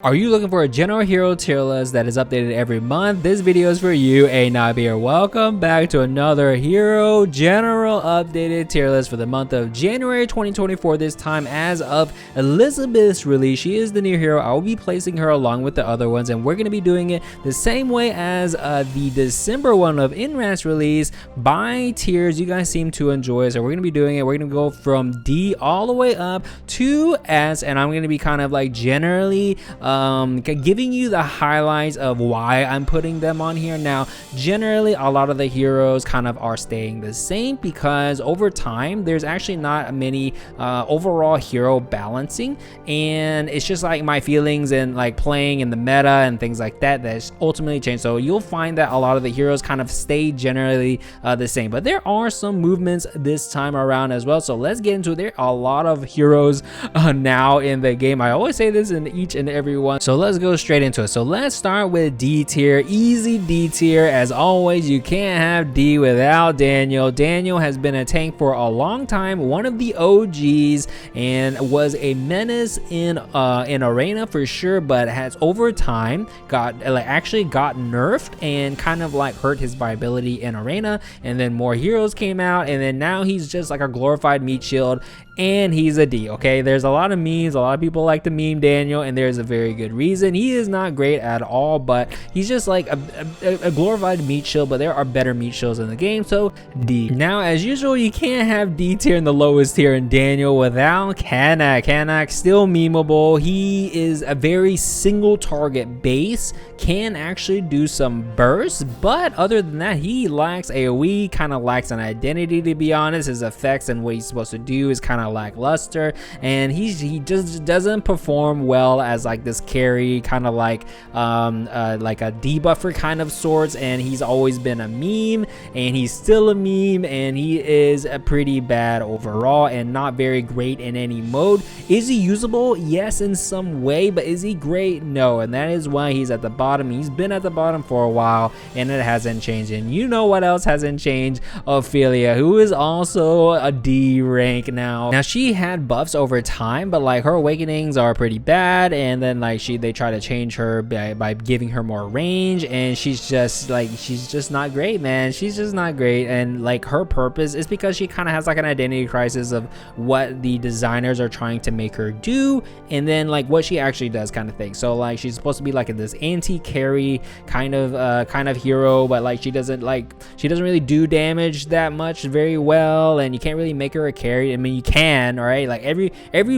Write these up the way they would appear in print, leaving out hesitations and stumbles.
Are you looking for a general hero tier list that is updated every month? This video is for you, A Knob here. Welcome back to another hero general updated tier list for the month of January 2024. This time as of Elizabeth's release. She is the new hero. I will be placing her along with the other ones, and we're going to be doing it the same way as the December one of Inrat's release by tiers. You guys seem to enjoy, so we're going to be doing it. We're going to go from D all the way up to S, and I'm going to be kind of like generally giving you the highlights of why I'm putting them on here. Now, generally, a lot of the heroes kind of are staying the same because over time, there's actually not many overall hero balancing, and it's just like my feelings and like playing in the meta and things like that that's ultimately changed. So you'll find that a lot of the heroes kind of stay generally the same, but there are some movements this time around as well. So let's get into it. There are a lot of heroes now in the game. I always say this in each and every one. So let's go straight into it. So let's start with D tier, easy D tier. As always, you can't have D without Daniel. Daniel has been a tank for a long time, one of the OGs, and was a menace in arena for sure, but has over time actually got nerfed and kind of like hurt his viability in arena. And then more heroes came out, and then now he's just like a glorified meat shield, and he's a D. Okay, there's a lot of memes, a lot of people like to meme Daniel, and there's a very good reason. He is not great at all, but he's just like a glorified meat shield, but there are better meat shields in the game, so D. Now, as usual, you can't have D tier in the lowest tier in Daniel without Kanak. Kanak, still memeable. He is a very single target base, can actually do some bursts, but other than that, he lacks AoE, kind of lacks an identity, to be honest. His effects and what he's supposed to do is kind of lackluster, and he just doesn't perform well as like this carry, kind of like a debuffer kind of sorts, and he's always been a meme, and he's still a meme, and he is a pretty bad overall and not very great in any mode. Is he usable? Yes, in some way, but is he great? No, and that is why he's at the bottom. He's been at the bottom for a while, and it hasn't changed. And you know what else hasn't changed? Ophelia, who is also a D rank now. Now, she had buffs over time, but like her awakenings are pretty bad, and then like they try to change her by giving her more range, and she's just not great, man. She's just not great, and like her purpose is because she kind of has like an identity crisis of what the designers are trying to make her do, and then like what she actually does, kind of thing. So like she's supposed to be like this anti-carry kind of hero, but like she doesn't really do damage that much very well, and you can't really make her a carry. I mean, you can, all right? Like every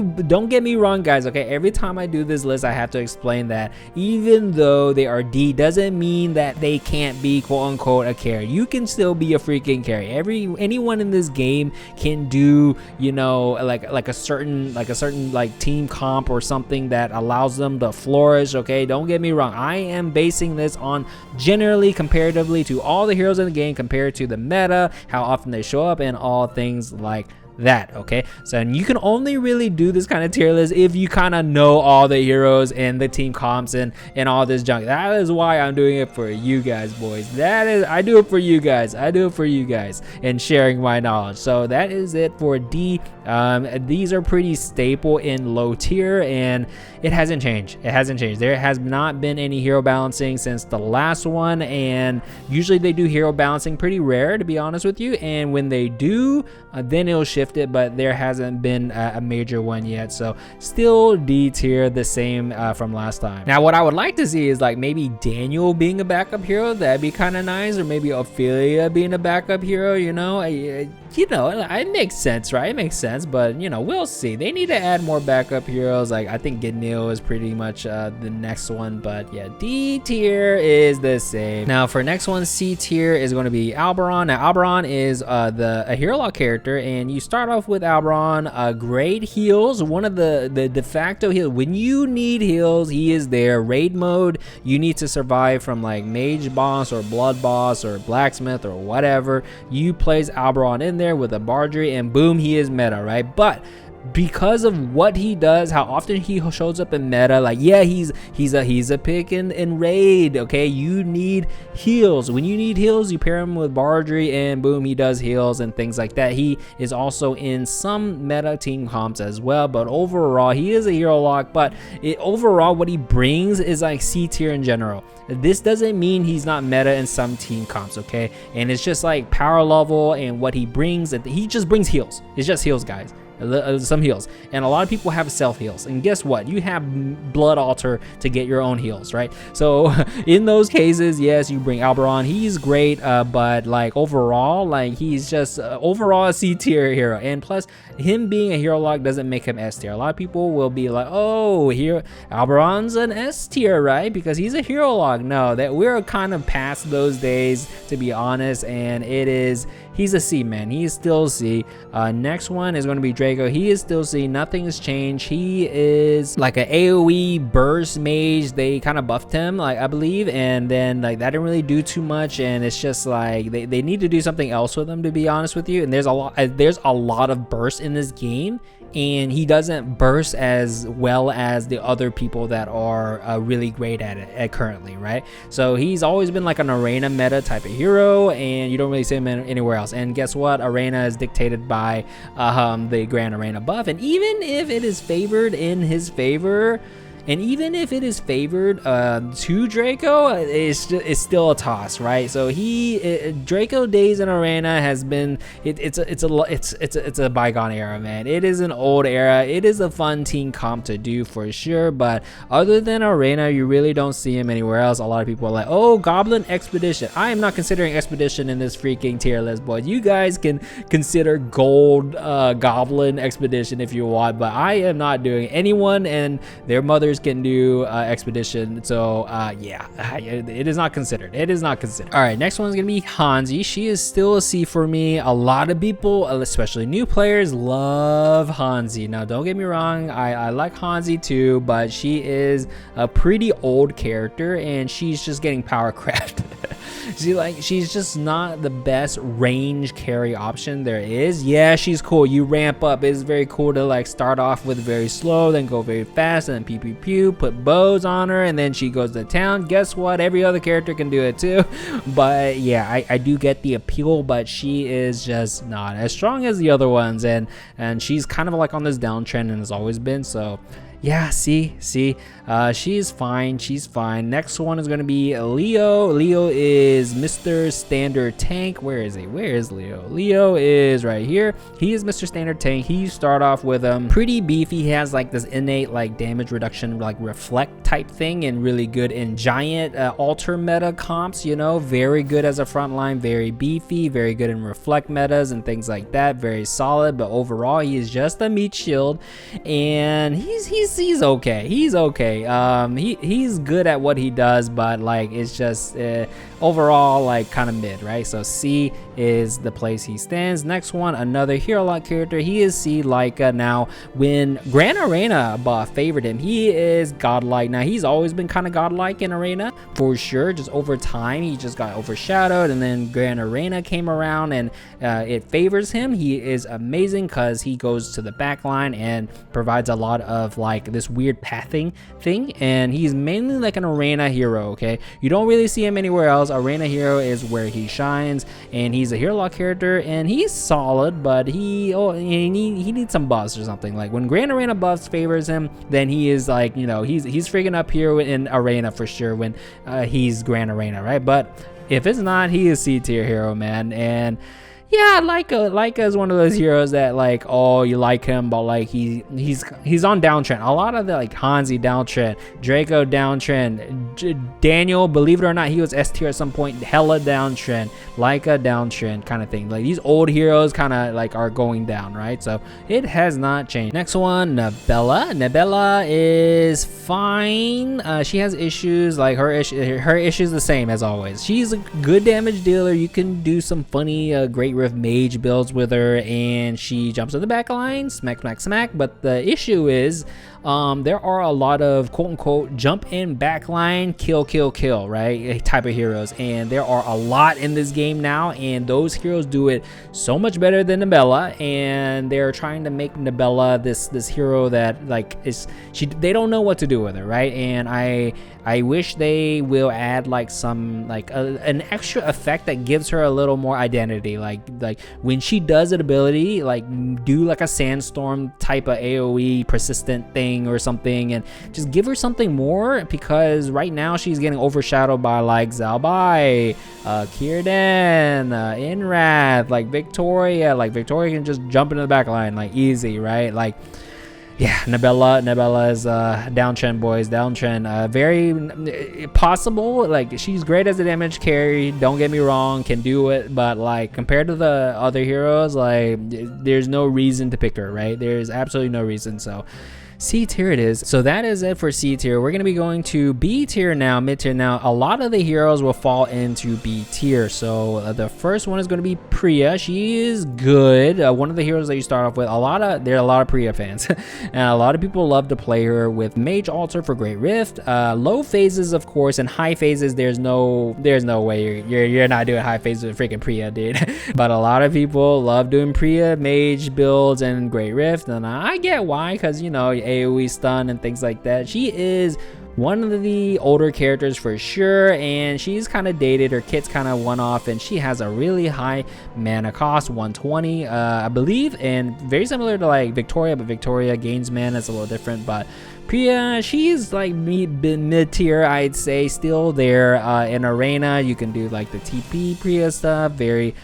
don't get me wrong, guys, okay? Every time I do this list, I have to explain that even though they are D doesn't mean that they can't be quote unquote a carry. You can still be a freaking carry. Anyone in this game can do, you know, like a certain like team comp or something that allows them to flourish, okay? Don't get me wrong. I am basing this on generally comparatively to all the heroes in the game compared to the meta, how often they show up, and all things like that. Okay, so and you can only really do this kind of tier list if you kind of know all the heroes and the team comps and all this junk. That is why I'm doing it for you guys, boys. I do it for you guys. I do it for you guys and sharing my knowledge. So that is it for D. These are pretty staple in low tier, and it hasn't changed. It hasn't changed. There has not been any hero balancing since the last one, and usually they do hero balancing pretty rare, to be honest with you, and when they do, then it'll shift it, but there hasn't been a major one yet. So still D tier, the same from last time. Now, what I would like to see is like maybe Daniel being a backup hero. That'd be kind of nice, or maybe Ophelia being a backup hero. You know, it makes sense, right? It makes sense, but you know, we'll see. They need to add more backup heroes. Like I think Gidnil is pretty much the next one, but yeah, D tier is the same. Now for next one, C tier is going to be Alberon. Now Alberon is a hero log character, and you start off with Alberon. Great heals, one of the de facto heals. When you need heals, he is there. Raid mode, you need to survive from like mage boss or blood boss or blacksmith or whatever. You place Alberon in there with a Bardry, and boom, he is meta, right? But because of what he does, how often he shows up in meta. Like, yeah, he's a pick in raid. Okay, you need heals. When you need heals, you pair him with Bardry, and boom, he does heals and things like that. He is also in some meta team comps as well, but overall, he is a hero lock. But overall, what he brings is like C tier in general. This doesn't mean he's not meta in some team comps, okay? And it's just like power level and what he brings. He just brings heals. It's just heals, guys. Some heals, and a lot of people have self heals, and guess what, you have blood altar to get your own heals, right? So in those cases, yes, you bring Alberon. He's great, but like overall, like he's just overall a C tier hero, and plus him being a hero lock doesn't make him S tier. A lot of people will be like, oh, here Alberon's an S tier, right, because he's a hero lock. No, that we're kind of past those days, to be honest, and he's a C, man. He's still C. Next one is going to be Draco. He is still C. Nothing has changed. He is like an AoE burst mage. They kind of buffed him, like, I believe, and then like that didn't really do too much, and it's just like they need to do something else with him, to be honest with you. And there's a lot of burst in this game, and he doesn't burst as well as the other people that are really great at it currently, right? So he's always been like an arena meta type of hero, and you don't really see him anywhere else. And guess what, arena is dictated by the grand arena buff, and even if it is favored in his favor, and even if it is favored to Draco, it's still a toss, right? So Draco days in arena has been it's a bygone era, man. It is an old era. It is a fun team comp to do for sure, but other than arena, you really don't see him anywhere else. A lot of people are like, oh, Goblin Expedition. I am not considering Expedition in this freaking tier list, boys. You guys can consider Gold Goblin Expedition if you want, but I am not doing. Anyone and their mothers can do Expedition, so yeah, it is not considered. It is not considered. All right, next one is gonna be Hanzi. She is still a C for me. A lot of people, especially new players, love Hanzi. Now, don't get me wrong, I like Hanzi too, but she is a pretty old character, and she's just getting power crafted. She's just not the best range carry option there is. Yeah, she's cool. You ramp up. It's very cool to like start off with very slow, then go very fast, and then pew pew pew, put bows on her, and then she goes to town. Guess what? Every other character can do it too. But yeah, I do get the appeal, but she is just not as strong as the other ones, and she's kind of like on this downtrend and has always been. So yeah, see, she's fine. She's fine. Next one is going to be Leo. Leo is Mr. Standard Tank. Where is he? Where is Leo? Leo is right here. He is Mr. Standard Tank. He start off with pretty beefy. He has like this innate like damage reduction, like reflect type thing, and really good in giant altar meta comps, you know, very good as a frontline, very beefy, very good in reflect metas and things like that, very solid. But overall, he is just a meat shield, and he's okay. He's okay. He's good at what he does, but like it's just overall like kind of mid, right? So C is the place he stands. Next one, another hero lock character. He is C Leica. Now, when Grand Arena buff favored him, he is godlike. Now, he's always been kind of godlike in arena for sure. Just over time, he just got overshadowed, and then Grand Arena came around and it favors him. He is amazing because he goes to the back line and provides a lot of like this weird pathing thing, and he's mainly like an arena hero. Okay, you don't really see him anywhere else. Arena hero is where he shines, and he's a hero lock character, and he's solid, but he needs some buffs or something. Like when Grand Arena buffs favors him, then he is like, you know, he's freaking up here in arena for sure when he's Grand Arena, right? But if it's not, he is C tier hero, man. And yeah, Leica is one of those heroes that like, oh, you like him, but like he's on downtrend. A lot of the like Hanzi downtrend, Draco downtrend, Daniel, believe it or not, he was S tier at some point, hella downtrend, Leica downtrend kind of thing. Like these old heroes kind of like are going down, right? So it has not changed. Next one, Nabella. Nabella is fine. She has issues, like her issues the same as always. She's a good damage dealer. You can do some funny great Rift mage builds with her, and she jumps in the back line, smack, smack, smack. But the issue is there are a lot of quote-unquote jump in backline, kill, kill, kill, right, type of heroes, and there are a lot in this game now, and those heroes do it so much better than Nabella, and they're trying to make Nabella this hero that like they don't know what to do with her, right? And I wish they will add like some like an extra effect that gives her a little more identity, like when she does an ability, like do like a sandstorm type of AoE persistent thing or something, and just give her something more, because right now she's getting overshadowed by like Zalbai, Kierden, Inrath, like Victoria. Like Victoria can just jump into the back line like easy, right? Like yeah, Nabella is downtrend, boys, downtrend. Very possible. Like she's great as a damage carry, don't get me wrong, can do it, but like compared to the other heroes, like there's no reason to pick her, right? There's absolutely no reason. So C tier it is. So that is it for C tier. We're going to be going to B tier now, mid tier now. A lot of the heroes will fall into B tier. So the first one is going to be Priya. She is good. One of the heroes that you start off with. there are a lot of Priya fans, and a lot of people love to play her with Mage Altar for Great Rift. Low phases, of course, and high phases. There's no way you're not doing high phases with freaking Priya, dude. But a lot of people love doing Priya Mage builds and Great Rift, and I get why, because you know, AoE stun and things like that. She is one of the older characters for sure, and she's kind of dated. Her kit's kind of one-off, and she has a really high mana cost, 120 I believe, and very similar to like Victoria, but Victoria gains mana, it's a little different. But Priya, she's like mid-tier, I'd say, still there. In Arena, you can do like the TP Priya stuff, very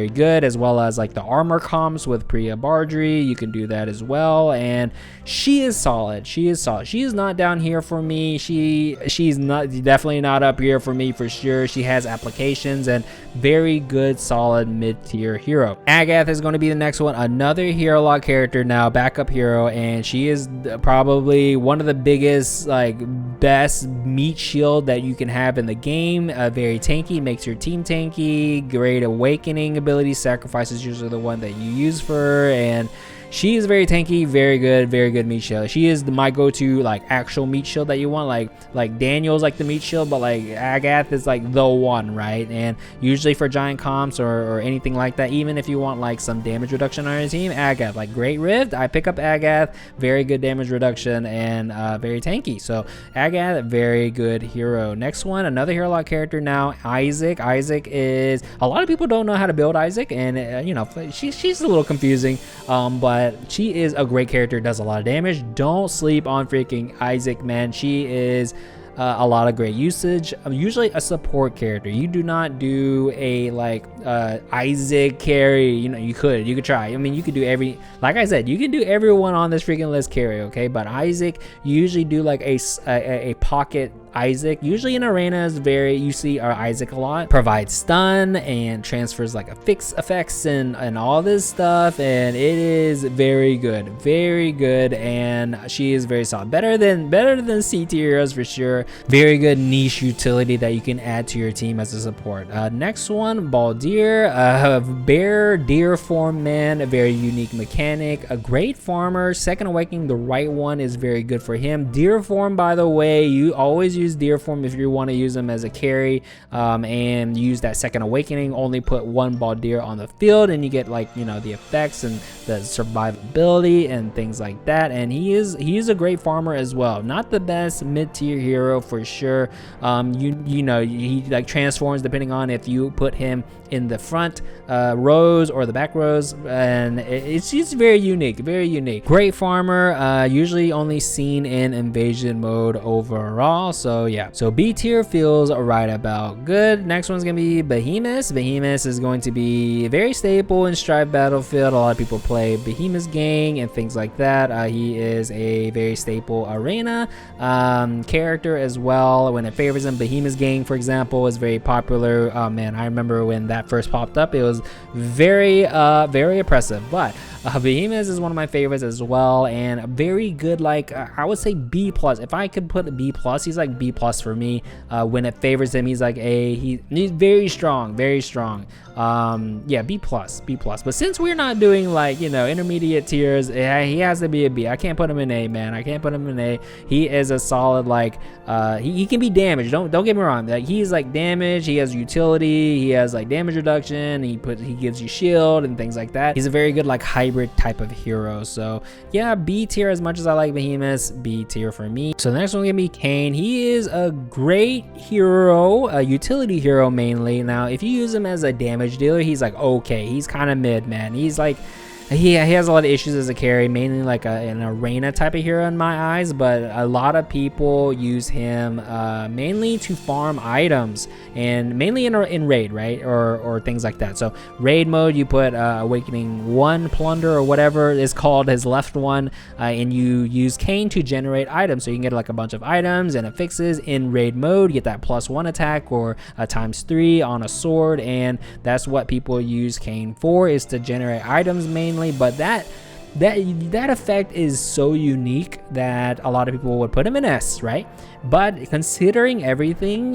good, as well as like the armor comps with Priya Bardry. You can do that as well, and she is solid. She is not down here for me. She's definitely not up here for me for sure. She has applications and very good, solid mid-tier hero. Agath is going to be the next one, another hero log character now, backup hero, and she is probably one of the biggest, like best meat shield that you can have in the game. Very tanky, makes your team tanky. Great awakening ability. Sacrifice is usually the one that you use for her, and she is very tanky, very good meat shield. She is my go-to like actual meat shield that you want. Like Daniel's like the meat shield, but like Agath is like the one, right? And usually for giant comps or anything like that, even if you want like some damage reduction on your team, Agath. Like Great Rift, I pick up Agath, very good damage reduction and very tanky. So Agath, very good hero. Next one, another hero log character now, Isaac. Isaac is, a lot of people don't know how to build Isaac, and you know, she's a little confusing, but she is a great character, does a lot of damage. Don't sleep on freaking Isaac, man. She is a lot of great usage. Usually a support character. You do not do a like Isaac carry. You know, you could try. I mean, you could do like I said, you can do everyone on this freaking list carry, okay? But Isaac, you usually do like a pocket Isaac. Usually in arenas, you see our Isaac a lot. Provides stun and transfers like effects and all this stuff, and it is very good, and she is very solid. Better than C tier heroes for sure. Very good niche utility that you can add to your team as a support. Next one, Baldir, bear deer form man, a very unique mechanic, a great farmer. Second awakening, the right one, is very good for him. Deer form, by the way, you always use deer form if you want to use them as a carry, and use that second awakening. Only put one Baldir on the field, and you get like, you know, the effects and the survivability and things like that. And he is a great farmer as well. Not the best mid-tier hero for sure. You know, he like transforms depending on if you put him in the front rows or the back rows, and it's very unique. Great farmer, usually only seen in invasion mode overall. So yeah, so B tier feels right about good. Next one's gonna be Behemoth. Behemoth is going to be very staple in Strive Battlefield. A lot of people play Behemoth Gang and things like that. He is a very staple arena character as well. When it favors him, Behemoth Gang, for example, is very popular. Man, I remember when that first popped up, it was very oppressive. But Behemoth is one of my favorites as well, and very good, like I would say B plus. If I could put a B plus, he's like B plus for me. When it favors him, he's like A. He's very strong, very strong. Yeah, B plus. But since we're not doing like, you know, intermediate tiers, he has to be a B. I can't put him in A, man. I can't put him in A. He is a solid, like, he can be damaged. Don't get me wrong. Like, he's like damage. He has utility. He has like damage reduction. He gives you shield and things like that. He's a very good like hybrid type of hero. So yeah, B tier. As much as I like Behemoths, B tier for me. So the next one gonna be Kane. He is a great hero, a utility hero mainly. Now, if you use him as a damage dealer, he's like okay. He's kind of mid, man. He's like he has a lot of issues as a carry, mainly like an arena type of hero in my eyes, but a lot of people use him mainly to farm items, and mainly in raid, right, or things like that. So raid mode, you put Awakening 1 Plunder or whatever is called his left one, and you use Kane to generate items, so you can get like a bunch of items and affixes in raid mode. You get that +1 attack or ×3 on a sword, and that's what people use Kane for, is to generate items mainly. But that effect is so unique that a lot of people would put him in S, right? But considering everything,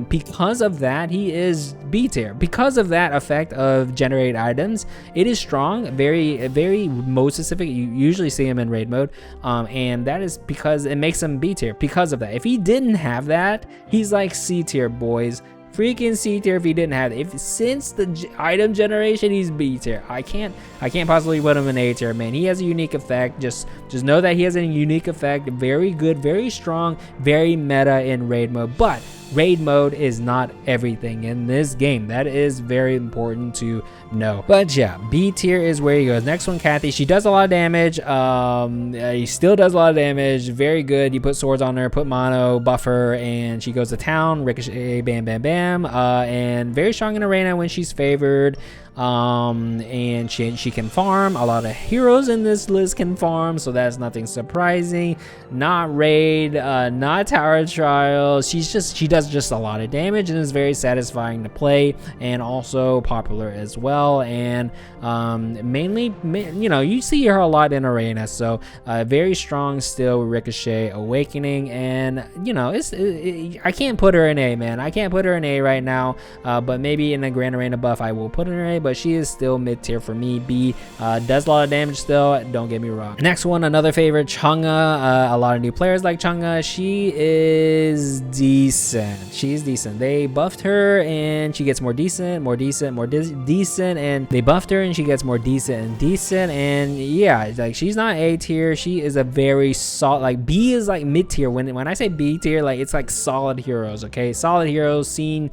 because of that, he is B tier. Because of that effect of generate items, it is strong, very mode specific. You usually see him in raid mode, and that is because it makes him B tier. Because of that, if he didn't have that, he's like C tier, boys. Freaking C tier if he didn't have it. Since the item generation, he's B tier. I can't possibly put him in A tier, man. He has a unique effect. Just know that he has a unique effect. Very good, very strong, very meta in raid mode. But raid mode is not everything in this game. That is very important to know. But yeah, B tier is where he goes. Next one, Kathy. She does a lot of damage. He still does a lot of damage. Very good. You put swords on her, put mono, buffer, and she goes to town. Ricochet, bam, bam, bam. And very strong in arena when she's favored. And she can farm. A lot of heroes in this list can farm, so that's nothing surprising. Not raid, not tower trial. She does just a lot of damage and is very satisfying to play, and also popular as well. And mainly, you know, you see her a lot in arena, so very strong still. Ricochet, Awakening, and you know, I can't put her in A, man. I can't put her in A right now, but maybe in the Grand Arena buff I will put her in A, but she is still mid tier for me. B, does a lot of damage still, don't get me wrong. Next one, another favorite, Chang'e. A lot of new players like Chang'e. She is decent. She's decent. They buffed her and she gets more decent, and they buffed her and she gets more decent, and yeah, like she's not A tier. She is a very solid, like B is like mid tier. When I say B tier, like it's like solid heroes, okay? Solid heroes seen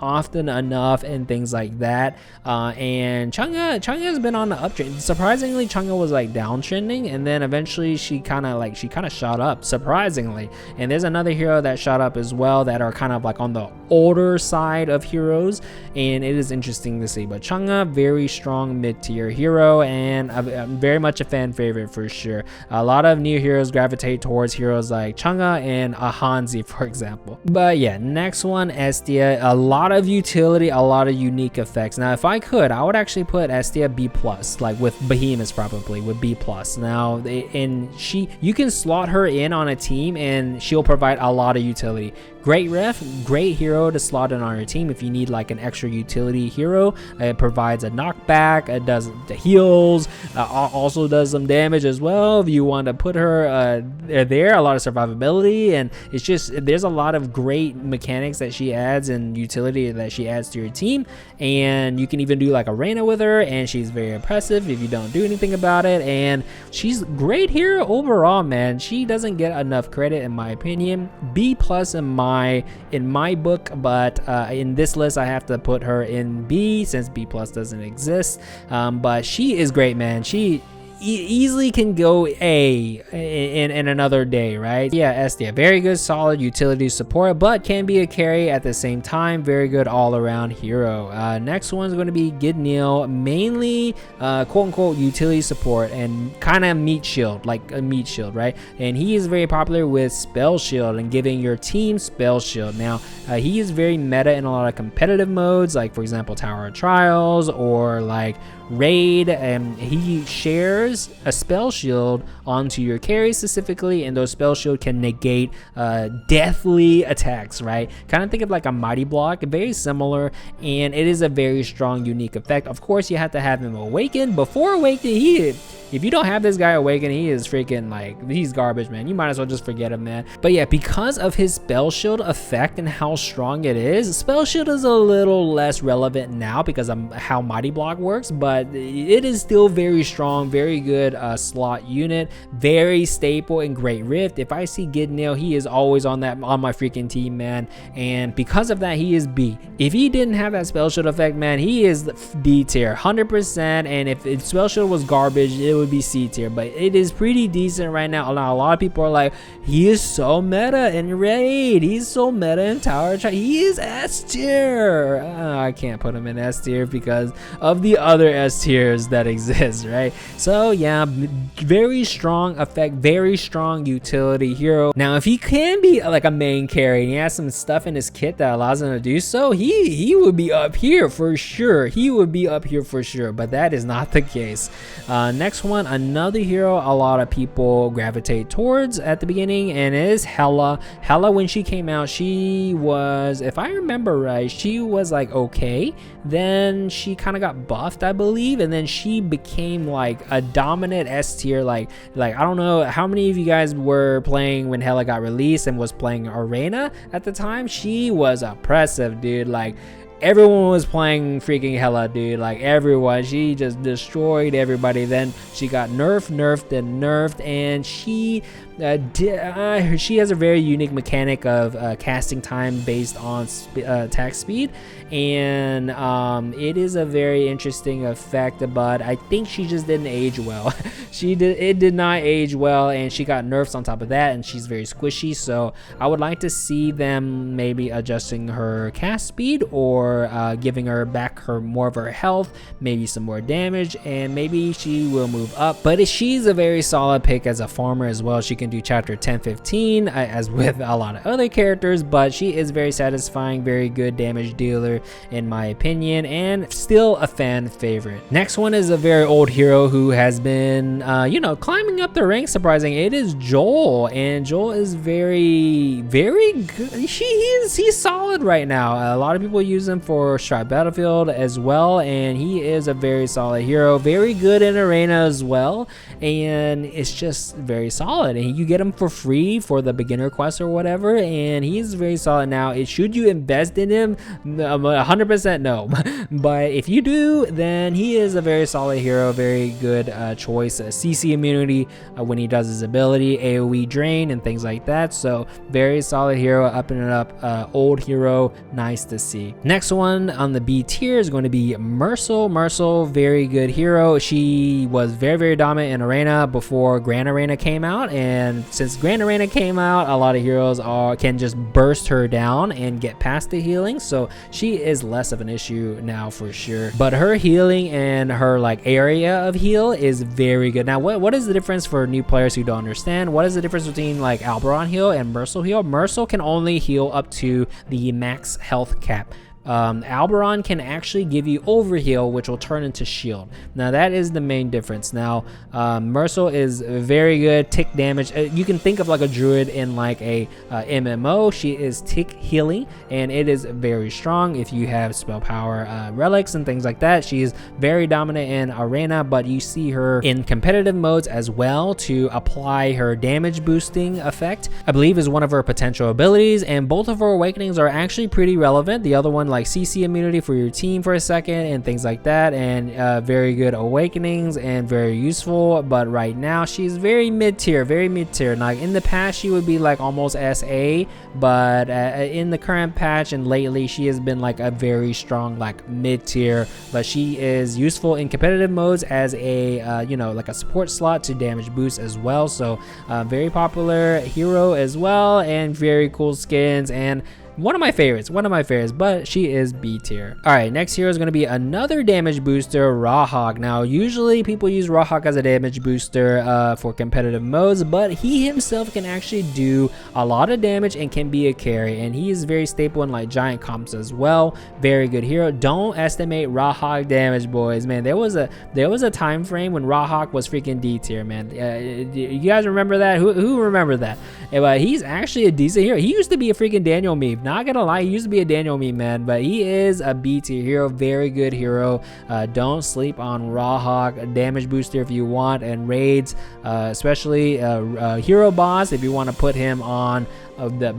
often enough and things like that. And Chang'e has been on the uptrend. Surprisingly, Chang'e was like downtrending, and then eventually she kind of shot up, surprisingly. And there's another hero that shot up as well that are kind of like on the older side of heroes, and it is interesting to see. But Chang'e, very strong mid-tier hero, and I'm very much a fan favorite for sure. A lot of new heroes gravitate towards heroes like Chang'e and Hanzi, for example. But yeah, next one, Estia. A lot of utility, a lot of unique effects. Now, if I could, I would actually put Estia B+, like with Behemoths, probably with B+. Now, you can slot her in on a team and she'll provide a lot of utility. Great ref, great hero to slot in on your team if you need like an extra utility hero. It provides a knockback, it does the heals, also does some damage as well if you want to put her there. A lot of survivability, and it's just, there's a lot of great mechanics that she adds and utility that she adds to your team. And you can even do like arena with her, and she's very impressive if you don't do anything about it. And she's great hero overall, man. She doesn't get enough credit in my opinion. B+ in my book, but in this list I have to put her in B since B+ doesn't exist. But she is great, man. She easily can go A in another day, right? Yeah, Estia, very good solid utility support, but can be a carry at the same time. Very good all-around hero. Next one's going to be Gidneel, mainly quote-unquote utility support and kind of meat shield, like a meat shield, right? And he is very popular with spell shield and giving your team spell shield. Now, he is very meta in a lot of competitive modes, like for example Tower of Trials or like raid, and he shares confers a spell shield onto your carry specifically, and those spell shield can negate deathly attacks, right? Kind of think of like a mighty block, very similar, and it is a very strong, unique effect. Of course, you have to have him awaken. Before awakening, if you don't have this guy awakened, he is freaking like, he's garbage, man. You might as well just forget him, man. But yeah, because of his spell shield effect and how strong it is, spell shield is a little less relevant now because of how mighty block works, but it is still very strong, very good slot unit, very staple and great rift. If I see Gidnail, he is always on my freaking team, man. And because of that, he is B. If he didn't have that spell shield effect, man, he is D tier 100%. And if spell shield was garbage, it would be C tier, but it is pretty decent right now. A lot of people are like, he is so meta in raid, he's so meta in tower. He is S tier. I can't put him in S tier because of the other S tiers that exist, right? So yeah, very strong effect, very strong utility hero. Now if he can be like a main carry and he has some stuff in his kit that allows him to do so, he would be up here for sure. He would be up here for sure, but that is not the case. Next one, another hero a lot of people gravitate towards at the beginning, and it is Hela. Hela, when she came out, she was, if I remember right, she was like okay, then she kind of got buffed, I believe, and then she became like a dominant S tier. Like I don't know how many of you guys were playing when Hela got released and was playing Arena at the time. She was oppressive, dude. Like everyone was playing freaking Hela, dude. Like everyone, she just destroyed everybody. Then she got nerfed, and she has a very unique mechanic of casting time based on attack speed, and it is a very interesting effect, but I think she just didn't age well. It did not age well, and she got nerfs on top of that, and she's very squishy. So I would like to see them maybe adjusting her cast speed, or giving her back more of her health, maybe some more damage, and maybe she will move up. But she's a very solid pick as a farmer as well. She can do chapter 10-15 as with a lot of other characters, but she is very satisfying, very good damage dealer in my opinion, and still a fan favorite. Next one is a very old hero who has been climbing up the ranks. Surprising, it is Joel, and Joel is very good. He's solid right now. A lot of people use him for Stripe Battlefield as well, and he is a very solid hero, very good in Arena as well, and it's just very solid, and you get him for free for the beginner quest or whatever, and he's very solid. Now, should you invest in him? 100% no, but if you do, then he is a very solid hero, very good choice. CC immunity when he does his ability, AoE drain and things like that. So very solid hero, up and up, old hero, nice to see. Next one on the B tier is going to be Mercil. Mercil, very good hero. She was very dominant in Arena before Grand Arena came out, and since Grand Arena came out, a lot of heroes can just burst her down and get past the healing, so she is less of an issue now for sure. But her healing and her like area of heal is very good. Now what is the difference for new players who don't understand? What is the difference between like Alberon heal and Mercil heal? Mercil can only heal up to the max health cap. Alberon can actually give you overheal, which will turn into shield. Now that is the main difference. Now Mercil is very good tick damage. You can think of like a druid in like a MMO. She is tick healing, and it is very strong if you have spell power relics and things like that. She is very dominant in Arena, but you see her in competitive modes as well to apply her damage boosting effect, I believe is one of her potential abilities, and both of her awakenings are actually pretty relevant. The other one like CC immunity for your team for a second and things like that, and very good awakenings and very useful. But right now she's very mid-tier. Like in the past she would be like almost SA, but in the current patch and lately she has been like a very strong like mid-tier. But she is useful in competitive modes as a like a support slot to damage boost as well. So very popular hero as well, and very cool skins, and one of my favorites, but she is B tier. All right, next hero is going to be another damage booster, Rawhawk. Now, usually people use Rawhawk as a damage booster for competitive modes, but he himself can actually do a lot of damage and can be a carry, and he is very staple in like giant comps as well. Very good hero. Don't estimate Rawhawk damage, boys. Man, there was a time frame when Rawhawk was freaking D tier, man. You guys remember that? Who remember that? But he's actually a decent hero. He used to be a freaking Daniel meme. Not gonna lie, he used to be a Daniel meme, man. But he is a B tier hero. Very good hero. Don't sleep on Rawhawk. Damage booster if you want, and raids, especially hero boss if you want to put him on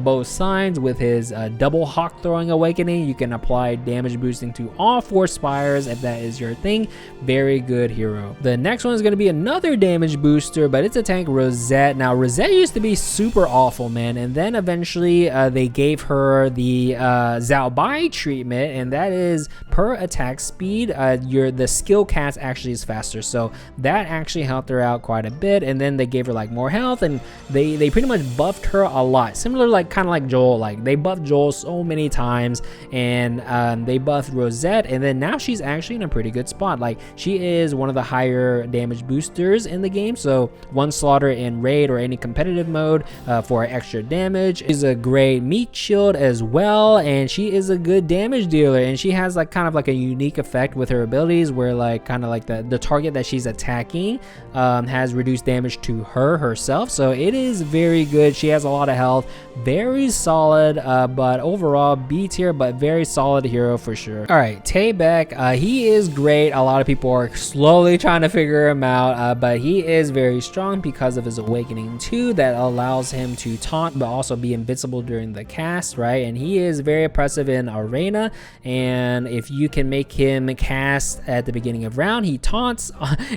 both sides with his double hawk throwing awakening. You can apply damage boosting to all 4 spires if that is your thing. Very good hero. The next one is going to be another damage booster, but it's a tank, Rosette. Now Rosette used to be super awful, man, and then eventually they gave her the Zhao Bai treatment, and that is per attack speed the skill cast actually is faster, so that actually helped her out quite a bit. And then they gave her like more health, and they pretty much buffed her a lot, similar like kind of like Joel. Like they buffed Joel so many times, and they buffed Rosette, and then now she's actually in a pretty good spot. Like she is one of the higher damage boosters in the game, so one slaughter in raid or any competitive mode for extra damage. She's a great meat shield as well, and she is a good damage dealer, and she has like kind of like a unique effect with her abilities where like kind of like the target that she's attacking has reduced damage to herself, so it is very good. She has a lot of health, very solid, but overall B tier, but very solid hero for sure. All right, Taybec, he is great. A lot of people are slowly trying to figure him out, but he is very strong because of his awakening 2 that allows him to taunt but also be invincible during the cast, right? And he is very oppressive in arena, and if you can make him cast at the beginning of round, he taunts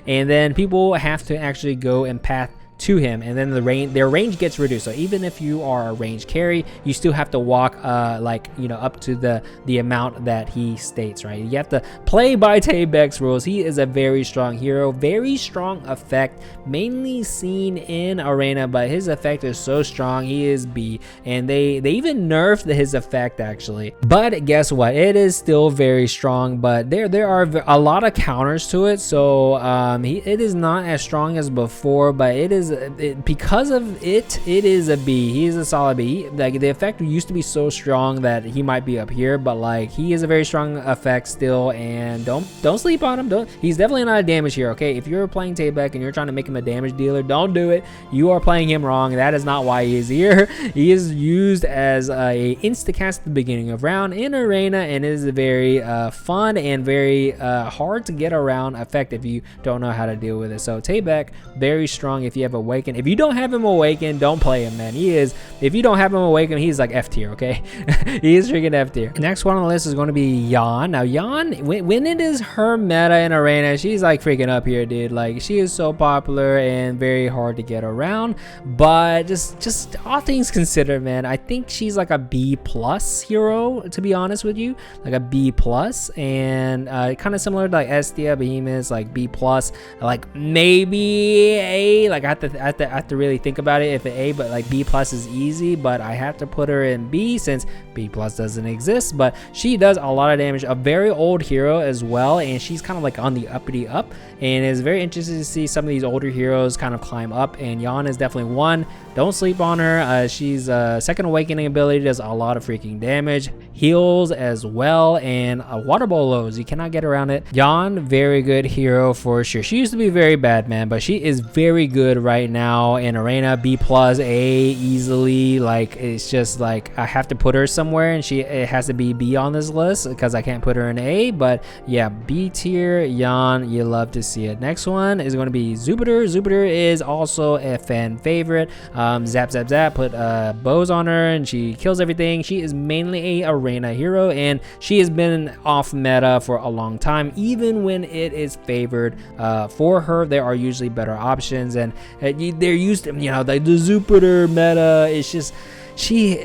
and then people have to actually go and path to him, and then their range gets reduced. So even if you are a range carry, you still have to walk like, you know, up to the amount that he states, right? You have to play by Taybec's rules. He is a very strong hero, very strong effect, mainly seen in arena, but his effect is so strong. He is B, and they even nerfed his effect actually, but guess what, it is still very strong. But there are a lot of counters to it, so it is not as strong as before, but it is because of it is a B. He is a solid B. Like the effect used to be so strong that he might be up here, but like he is a very strong effect still, and don't sleep on him. He's definitely not a damage hero, okay? If you're playing Taybec and you're trying to make him a damage dealer, don't do it. You are playing him wrong. That is not why he is here. He is used as a insta-cast at the beginning of round in arena, and it is a very fun and very hard to get around effect if you don't know how to deal with it. So Taybec, very strong if you have awaken. If you don't have him awaken, don't play him, man. He is, if you don't have him awaken, he's like F tier, okay? He is freaking F tier. Next one on the list is going to be Yan. Now Yan, when it is her meta in arena, she's like freaking up here, dude. Like she is so popular and very hard to get around, but just all things considered, man, I think she's like a B plus hero, to be honest with you, like a B plus, and kind of similar to like Estia, Behemoth, like B plus, like maybe A. Like I have to really think about it if an A, but like B plus is easy, but I have to put her in B since B plus doesn't exist. But she does a lot of damage, a very old hero as well, and she's kind of like on the uppity up, and it's very interesting to see some of these older heroes kind of climb up, and Yan is definitely one. Don't sleep on her. She's second awakening ability does a lot of freaking damage, heals as well, and water bolos, you cannot get around it. Yan, very good hero for sure. She used to be very bad, man, but she is very good right now in arena. B plus, A easily. Like it's just like I have to put her somewhere, and it has to be B on this list because I can't put her in A. But yeah, B tier Yan, you love to see it. Next one is going to be Jupiter. Jupiter is also a fan favorite. Zap zap zap, put bows on her and she kills everything. She is mainly a arena hero, and she has been off meta for a long time. Even when it is favored for her, there are usually better options, and they're used to, you know, the Jupiter meta. It's just she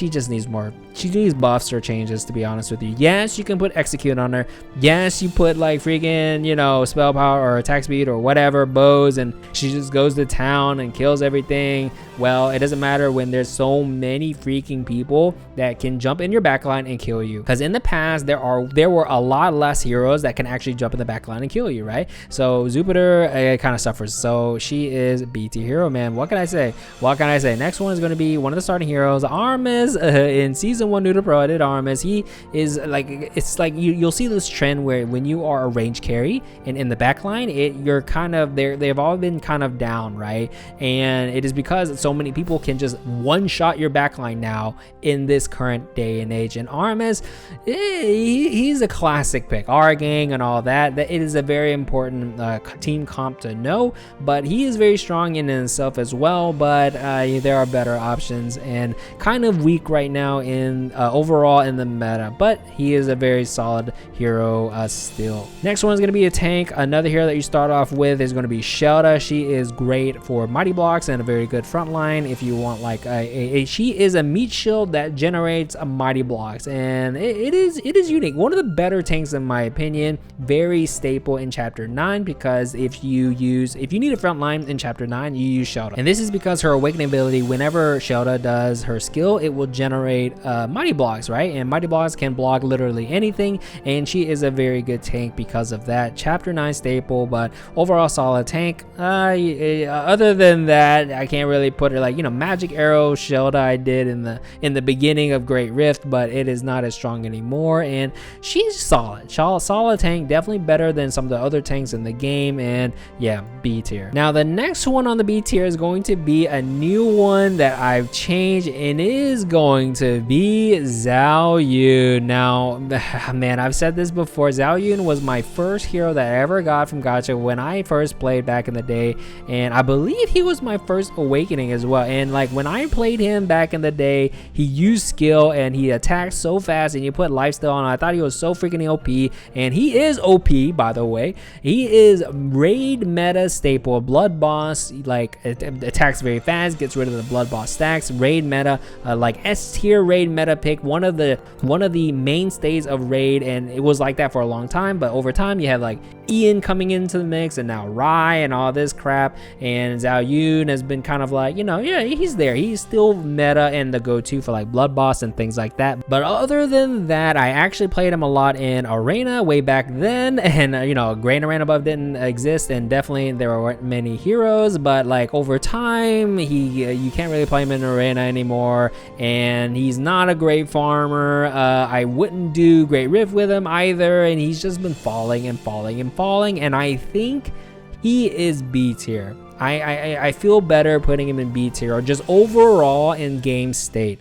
just needs more she needs buffs or changes, to be honest with you. Yes, you can put execute on her. Yes, you put like freaking, you know, spell power or attack speed or whatever, bows, and she just goes to town and kills everything. Well, it doesn't matter when there's so many freaking people that can jump in your backline and kill you. Because in the past, there were a lot less heroes that can actually jump in the backline and kill you, right? So Jupiter kind of suffers. So she is B tier hero, man. What can I say? What can I say? Next one is going to be one of the starting heroes, Armis. In season 1 Noodle Pro, I did Armis. He is like, it's like you'll see this trend where when you are a range carry and in the backline, you're kind of they've all been kind of down, right? And it is because so many people can just one-shot your backline now in this current day and age. And Armis, he's a classic pick. Our gang and all that. It is a very important team comp to know, but he is very strong in himself as well. But there are better options and kind of weak right now in overall in the meta, but he is a very solid hero still. Next one is going to be a tank. Another hero that you start off with is going to be Shelda. She is great for mighty blocks and a very good front line if you want like she is a meat shield that generates a mighty blocks, and it is unique. One of the better tanks in my opinion. Very staple in chapter 9, because if you need a front line in chapter 9, you use Shelda, and this is because her awakening ability, whenever Shelda does her skill, it will generate mighty blocks, right? And mighty blocks can block literally anything, and she is a very good tank because of that. Chapter 9 staple, but overall solid tank. Other than that, I can't really put her like, you know, magic arrow Shelda I did in the beginning of Great Rift, but it is not as strong anymore, and she's solid tank, definitely better than some of the other tanks in the game, and yeah, B tier. Now the next one on the B tier is going to be a new one that I've changed, and it is going to be Zhao Yun. Now, man, I've said this before, Zhao Yun was my first hero that I ever got from Gacha when I first played back in the day, and I believe he was my first awakening as well. And like when I played him back in the day, he used skill and he attacked so fast, and you put lifesteal on. I thought he was so freaking OP, and he is OP, by the way. He is raid meta staple, blood boss, like attacks very fast, gets rid of the blood boss stacks, raid meta, like S tier raid meta pick, one of the mainstays of raid, and it was like that for a long time. But over time, you have like Ian coming into the mix, and now Rai and all this crap, and Zhao Yun has been kind of like, you know, yeah, he's there, he's still meta and the go-to for like blood boss and things like that. But other than that, I actually played him a lot in Arena way back then, and you know, Grand Arena buff didn't exist, and definitely there weren't many heroes, but like over time, you can't really play him in Arena anymore, and he's not a great farmer. I wouldn't do Great Rift with him either, and he's just been falling and falling and falling, and I think he is B tier. I feel better putting him in B tier, or just overall in game state.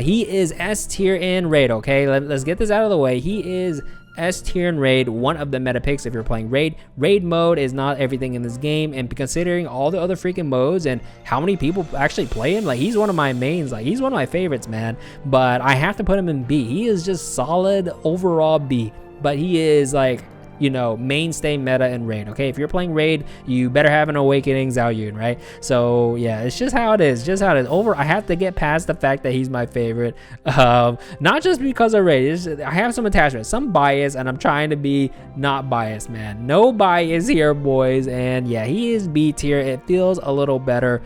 He is S tier in raid, okay? Let's get this out of the way. He is S tier in raid, one of the meta picks if you're playing raid. Raid mode is not everything in this game, and considering all the other freaking modes and how many people actually play him, like he's one of my mains, like he's one of my favorites, man. But I have to put him in B. He is just solid overall B, but he is like, you know, mainstay meta in raid. Okay, if you're playing raid, you better have an awakening Zhao Yun, right? So yeah, it's just how it is, I have to get past the fact that he's my favorite, not just because of raid. I have some attachment, some bias, and I'm trying to be not biased, man. No bias here, boys. And yeah, he is B tier. It feels a little better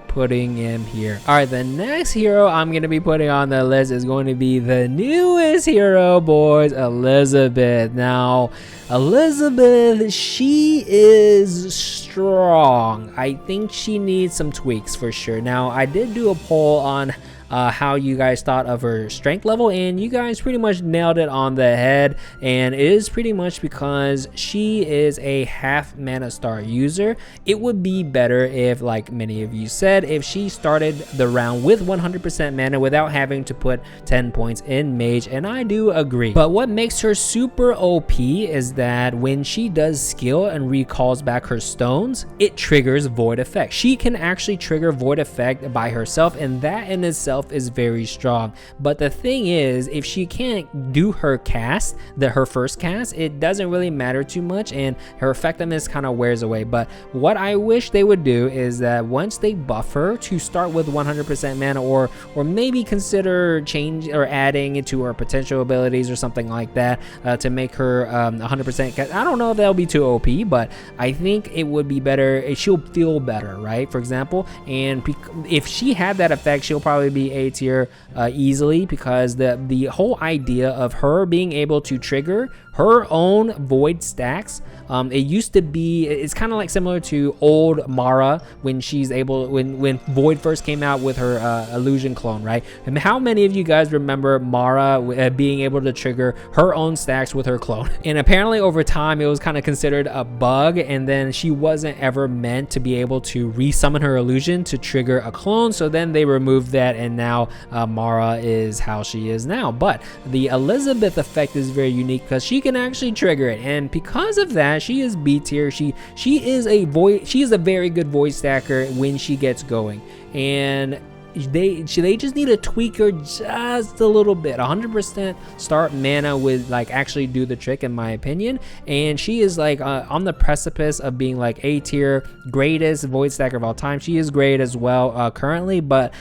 putting him here. All right, the next hero I'm gonna be putting on the list is going to be the newest hero, boys, Elizabeth. Now Elizabeth, she is strong. I think she needs some tweaks for sure. Now, I did do a poll on how you guys thought of her strength level, and you guys pretty much nailed it on the head, and it is pretty much because she is a half mana star user. It would be better if, like many of you said, if she started the round with 100% mana without having to put 10 points in mage, and I do agree. But what makes her super OP is that when she does skill and recalls back her stones, it triggers void effect. She can actually trigger void effect by herself, and that in itself itself is very strong. But the thing is, if she can't do her cast, her first cast, it doesn't really matter too much, and her effectiveness kind of wears away. But what I wish they would do is that once they buff her, to start with 100% mana, or maybe consider change or adding it to her potential abilities or something like that, to make her 100%. I don't know if that'll be too OP, but I think it would be better. She'll feel better, right? For example, and if she had that effect, she'll probably be A tier easily, because the whole idea of her being able to trigger her own void stacks, it used to be, it's kind of like similar to old Mara when she's able, when Void first came out with her illusion clone, right? And how many of you guys remember Mara being able to trigger her own stacks with her clone? And apparently over time it was kind of considered a bug, and then she wasn't ever meant to be able to resummon her illusion to trigger a clone, so then they removed that, and now Mara is how she is now. But the Elizabeth effect is very unique because she can actually trigger it, and because of that, she is B tier. She is a very good voice stacker when she gets going, and they just need to tweak her just a little bit. 100% start mana with like actually do the trick, in my opinion. And she is like on the precipice of being like A tier, greatest void stacker of all time. She is great as well currently, but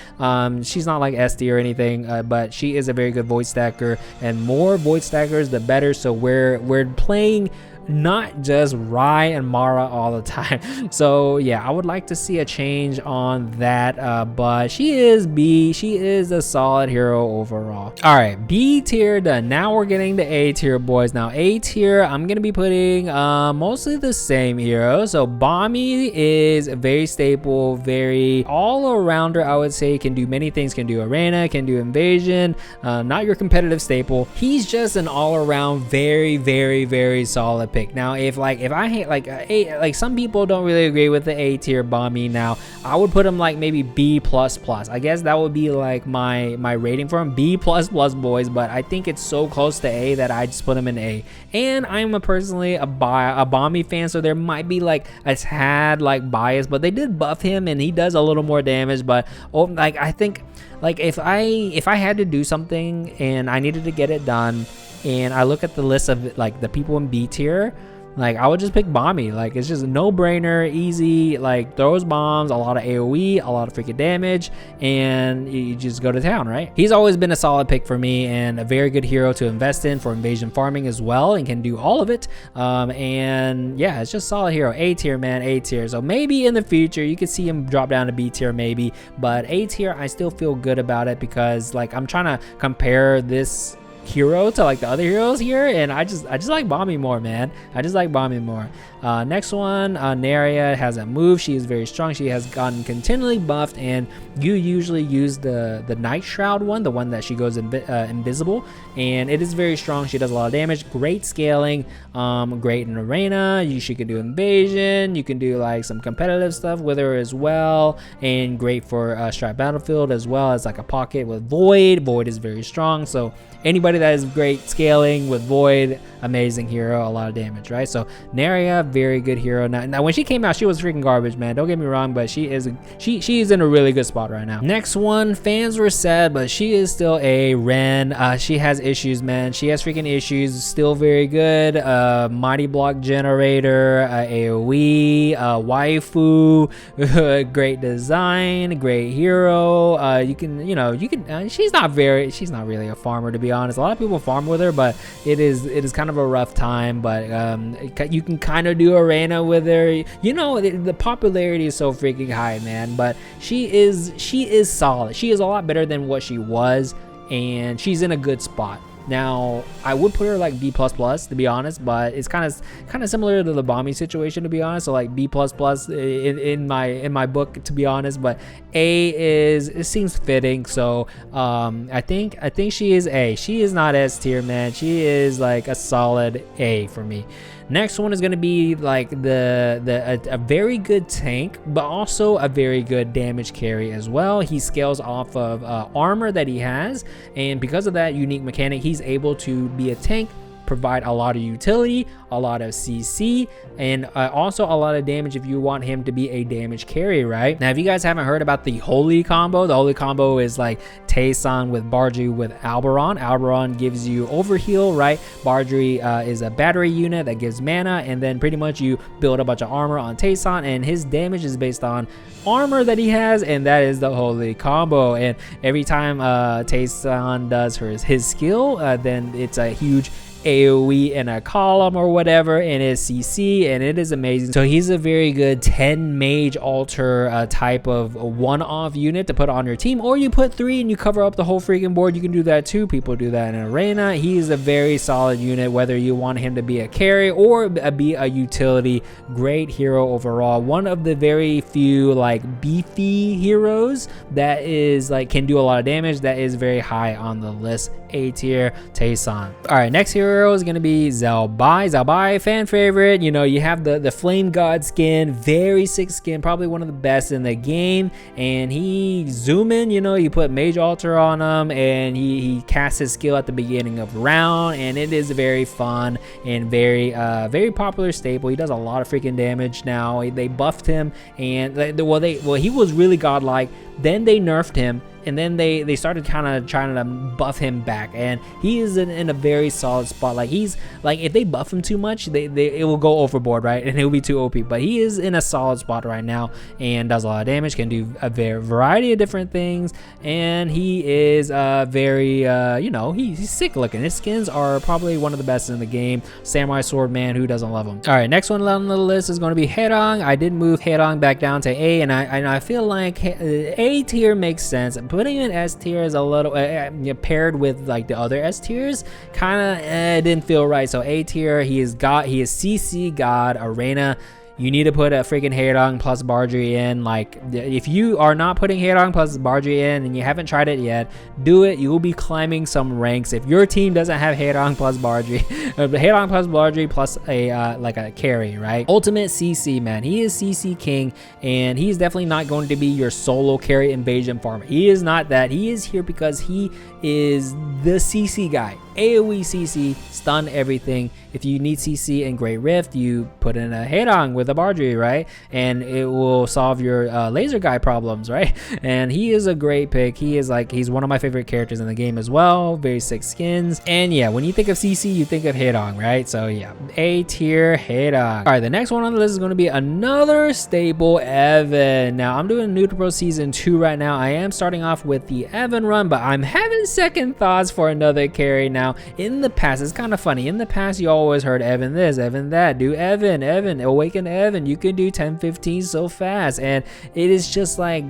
she's not like S tier or anything, but she is a very good void stacker, and more void stackers the better. So we're playing not just Rai and Mara all the time. So yeah, I would like to see a change on that, but she is B. She is a solid hero overall. All right, B tier done. Now we're getting to A tier, boys. Now A tier, I'm gonna be putting mostly the same heroes. So Bommy is very staple, very all-arounder, I would say. Can do many things, can do arena, can do invasion, not your competitive staple. He's just an all-around very solid pick. Now if I hate like some people don't really agree with the A tier Bommy, now I would put him like maybe B++. I guess that would be like my rating for him, B++, boys, but I think it's so close to A that I just put him in A. And I'm personally a Bommy fan, so there might be like a tad like bias, but they did buff him and he does a little more damage. But like I think like if I had to do something and I needed to get it done, and I look at the list of like the people in B tier, like I would just pick Bommy. Like it's just a no-brainer, easy, like throws bombs, a lot of AoE, a lot of freaking damage, and you just go to town, right? He's always been a solid pick for me and a very good hero to invest in for invasion farming as well, and can do all of it. And yeah, it's just solid hero. A tier, man, A tier. So maybe in the future you could see him drop down to B tier maybe, but A tier I still feel good about it, because like I'm trying to compare this hero to like the other heroes here, and I just like Bommy more, man. I just like Bommy more. Next one, Neria has a move. She is very strong. She has gotten continually buffed, and you usually use the Night Shroud one, the one that she goes invisible, and it is very strong. She does a lot of damage. Great scaling, great in arena. She can do invasion. You can do like some competitive stuff with her as well, and great for Strat Battlefield as well as like a pocket with Void. Void is very strong, so anybody that is great scaling with Void, amazing hero, a lot of damage, right? So Neria, very good hero. Now when she came out, she was freaking garbage, man. Don't get me wrong, but she is in a really good spot right now. Next one, fans were sad, but she is still a Ren. She has issues, man. She has freaking issues. Still very good. Mighty block generator, AoE, waifu, great design, great hero. She's not really a farmer, to be honest. A lot of people farm with her, but it is kind of a rough time. But you can kind of do arena with her. The popularity is so freaking high, man. But she is solid. She is a lot better than what she was, and she's in a good spot. Now, I would put her like B++, to be honest, but it's kind of similar to the Bommy situation, to be honest. So like B++ in my book, to be honest. But it seems fitting. So I think she is A. She is not S tier, man. She is like a solid A for me. Next one is going to be like a very good tank, but also a very good damage carry as well. He scales off of armor that he has, and because of that unique mechanic, he's able to be a tank provide a lot of utility, a lot of CC, and also a lot of damage if you want him to be a damage carry, right? Now, if you guys haven't heard about the Holy Combo, the Holy Combo is like Tayson with Bardry with Alberon. Alberon gives you overheal, right? Bardry is a battery unit that gives mana, and then pretty much you build a bunch of armor on Tayson, and his damage is based on armor that he has, and that is the Holy Combo. And every time Tayson does his skill, then it's a huge AoE in a column or whatever, and it's CC, and it is amazing. So he's a very good 10 mage altar type of one-off unit to put on your team, or you put 3 and you cover up the whole freaking board. You can do that too. People do that in arena. He is a very solid unit, whether you want him to be a carry or be a utility. Great hero overall. One of the very few like beefy heroes that is like can do a lot of damage, that is very high on the list. A tier Tayson. All right, next hero is gonna be Zalbai. Zalbai, fan favorite. You know, you have the Flame God skin, very sick skin, probably one of the best in the game. And he zoom in, you know, you put Mage Altar on him, and he casts his skill at the beginning of round, and it is very fun and very popular staple. He does a lot of freaking damage now. They buffed him, and he was really godlike. Then they nerfed him, and then they started kind of trying to buff him back, and he is in a very solid spot. Like, he's like, if they buff him too much, it will go overboard, right? And it will be too OP. But he is in a solid spot right now and does a lot of damage, can do a variety of different things, and he is very you know, he's sick looking. His skins are probably one of the best in the game. Samurai Sword, man, who doesn't love him? All right, next one on the list is going to be Herong. I did move Herong back down to A, and I feel like A tier makes sense. Putting him in S tier is a little paired with like the other S tiers, kind of didn't feel right. So A tier, he is CC God arena. You need to put a freaking Herong plus Bardry in. Like, if you are not putting Herong plus Bardry in and you haven't tried it yet, do it. You will be climbing some ranks. If your team doesn't have Herong plus Bardry, Herong plus Bardry plus a like a carry, right? Ultimate CC, man. He is CC king, and he's definitely not going to be your solo carry invasion farmer. He is not that. He is here because he is the CC guy. AoE CC, stun everything. If you need CC in Great Rift, you put in a Herong with a Bardry, right? And it will solve your laser guy problems, right? And he is a great pick. He's one of my favorite characters in the game as well. Very sick skins. And yeah, when you think of CC, you think of Herong, right? So yeah, A tier Herong. All right, the next one on the list is going to be another staple, Evan. Now, I'm doing New to Pro Season 2 right now. I am starting off with the Evan run, but I'm having second thoughts for another carry now. In the past, it's kind of funny. In the past, you always heard Evan this, Evan that. Do Evan, awaken Evan. You can do 10-15 so fast. And it is just like,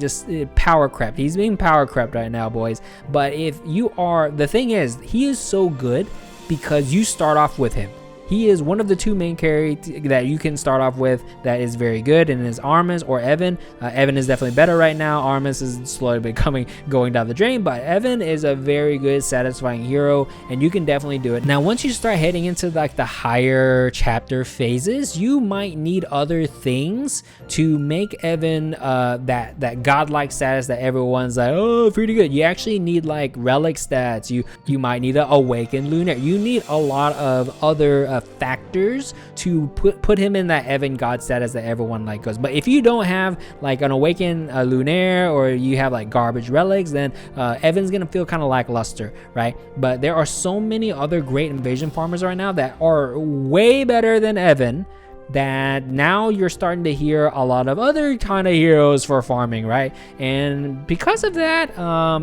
power crept. He's being power crept right now, boys. But if you are, the thing is, he is so good because you start off with him. He is one of the 2 main carry that you can start off with that is very good, and is Armis or Evan. Evan is definitely better right now. Armis is slowly going down the drain, but Evan is a very good, satisfying hero, and you can definitely do it. Now, once you start heading into like the higher chapter phases, you might need other things to make Evan that godlike status that everyone's like, oh, pretty good. You actually need like relic stats. You might need to awaken Lunar. You need a lot of other factors to put him in that Evan God status that everyone like goes. But if you don't have like an awaken Lunaire, or you have like garbage relics, then Evan's gonna feel kind of lackluster, right? But there are so many other great invasion farmers right now that are way better than Evan, that now you're starting to hear a lot of other kind of heroes for farming, right? And because of that,